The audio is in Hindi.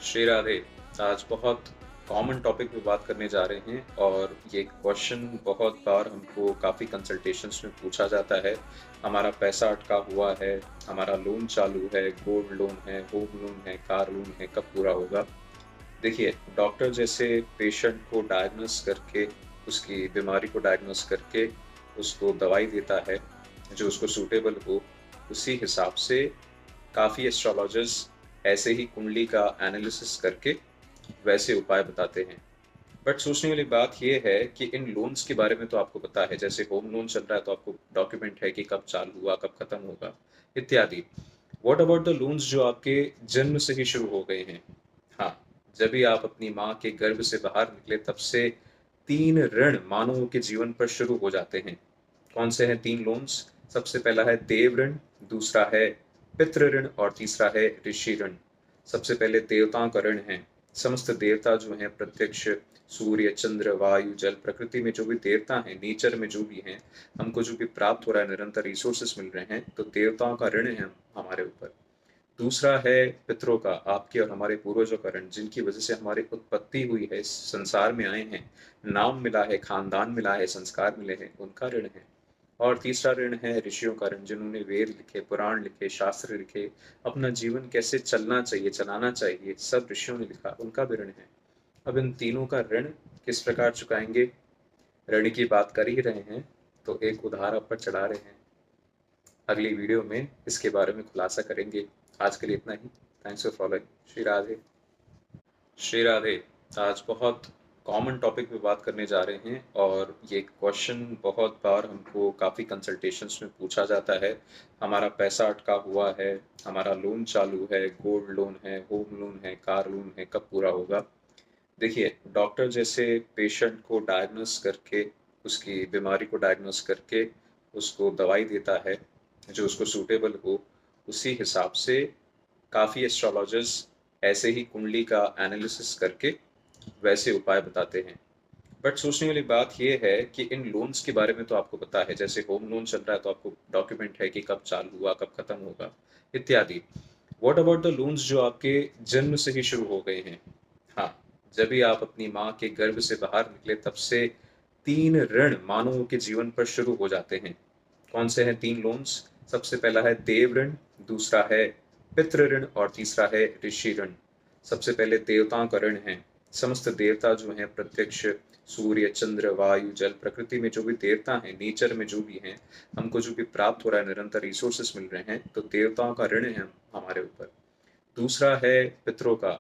श्री राधे। आज बहुत कॉमन टॉपिक पे बात करने जा रहे हैं और ये क्वेश्चन बहुत बार हमको काफ़ी कंसल्टेशंस में पूछा जाता है। हमारा पैसा अटका हुआ है, हमारा लोन चालू है, गोल्ड लोन है, होम लोन है, कार लोन है, कब पूरा होगा? देखिए, डॉक्टर जैसे पेशेंट को डायग्नोस करके, उसकी बीमारी को डायग्नोस करके, उसको दवाई देता है, जो उसको सूटेबल हो, उसी हिसाब से काफ़ी एस्ट्रोलॉजर्स ऐसे ही कुंडली का एनालिसिस करके वैसे उपाय बताते हैं। बट सोचने वाली बात ये है कि इन लोन्स के बारे में तो आपको पता है, जैसे होम लोन चल रहा है तो आपको डॉक्यूमेंट है कि कब चालू हुआ, कब खत्म होगा, इत्यादि। व्हाट अबाउट द लोन्स जो आपके जन्म से ही शुरू हो गए हैं? हाँ, जब भी आप अपनी माँ के गर्भ से बाहर निकले तब से 3 ऋण मानवों के जीवन पर शुरू हो जाते हैं। कौन से हैं 3 लोन्स? सबसे पहला है देव ऋण, दूसरा है पितृ ऋण और तीसरा है ऋषि ऋण। सबसे पहले देवताओं का ऋण है। समस्त देवता जो हैं प्रत्यक्ष सूर्य, चंद्र, वायु, जल, प्रकृति में जो भी देवता हैं, नेचर में जो भी हैं, हमको जो भी प्राप्त हो रहा है, निरंतर रिसोर्सेस मिल रहे हैं, तो देवताओं का ऋण है हमारे ऊपर। दूसरा है पितरों का, आपके और हमारे पूर्वजों का ऋण, जिनकी वजह से हमारी उत्पत्ति हुई है, इस संसार में आए हैं, नाम मिला है, खानदान मिला है, संस्कार मिले हैं, उनका ऋण है। और तीसरा ऋण है ऋषियों का ऋण, जिन्होंने वेद लिखे, पुराण लिखे, शास्त्र लिखे, अपना जीवन कैसे चलना चाहिए, चलाना चाहिए, सब ऋषियों ने लिखा, उनका भी ऋण है। अब इन तीनों का ऋण किस प्रकार चुकाएंगे? ऋण की बात कर ही रहे हैं तो एक उधार आप पर चढ़ा रहे हैं। अगली वीडियो में इसके बारे में खुलासा करेंगे। आज के लिए इतना ही। Thanks for following. Shri Radhe. Shri Radhe. आज बहुत कॉमन टॉपिक पे बात करने जा रहे हैं और ये क्वेश्चन बहुत बार हमको काफ़ी कंसल्टेशंस में पूछा जाता है। हमारा पैसा अटका हुआ है, हमारा लोन चालू है, गोल्ड लोन है, होम लोन है, कार लोन है, कब पूरा होगा? देखिए, डॉक्टर जैसे पेशेंट को डायग्नोस करके, उसकी बीमारी को डायग्नोस करके, उसको दवाई देता है, जो उसको सूटेबल हो, उसी हिसाब से काफ़ी एस्ट्रोलॉजर्स ऐसे ही कुंडली का एनालिसिस करके वैसे उपाय बताते हैं। बट सोचने वाली बात ये है कि इन लोन्स के बारे में तो आपको पता है, जैसे होम लोन चल रहा है तो आपको डॉक्यूमेंट है कि कब चालू हुआ, कब खत्म होगा, इत्यादि। व्हाट अबाउट द लोन्स जो आपके जन्म से ही शुरू हो गए हैं? हाँ, जब भी आप अपनी माँ के गर्भ से बाहर निकले तब से 3 ऋण मानवों के जीवन पर शुरू हो जाते हैं। कौन से हैं 3 लोन्स? सबसे पहला है देव ऋण, दूसरा है पितृ ऋण और तीसरा है ऋषि ऋण। सबसे पहले देवताओं का ऋण है। समस्त देवता जो हैं प्रत्यक्ष सूर्य, चंद्र, वायु, जल, प्रकृति में जो भी देवता हैं, नेचर में जो भी हैं, हमको जो भी प्राप्त हो रहा है, निरंतर रिसोर्सेस मिल रहे हैं, तो देवताओं का ऋण है हमारे ऊपर। दूसरा है पितरों का,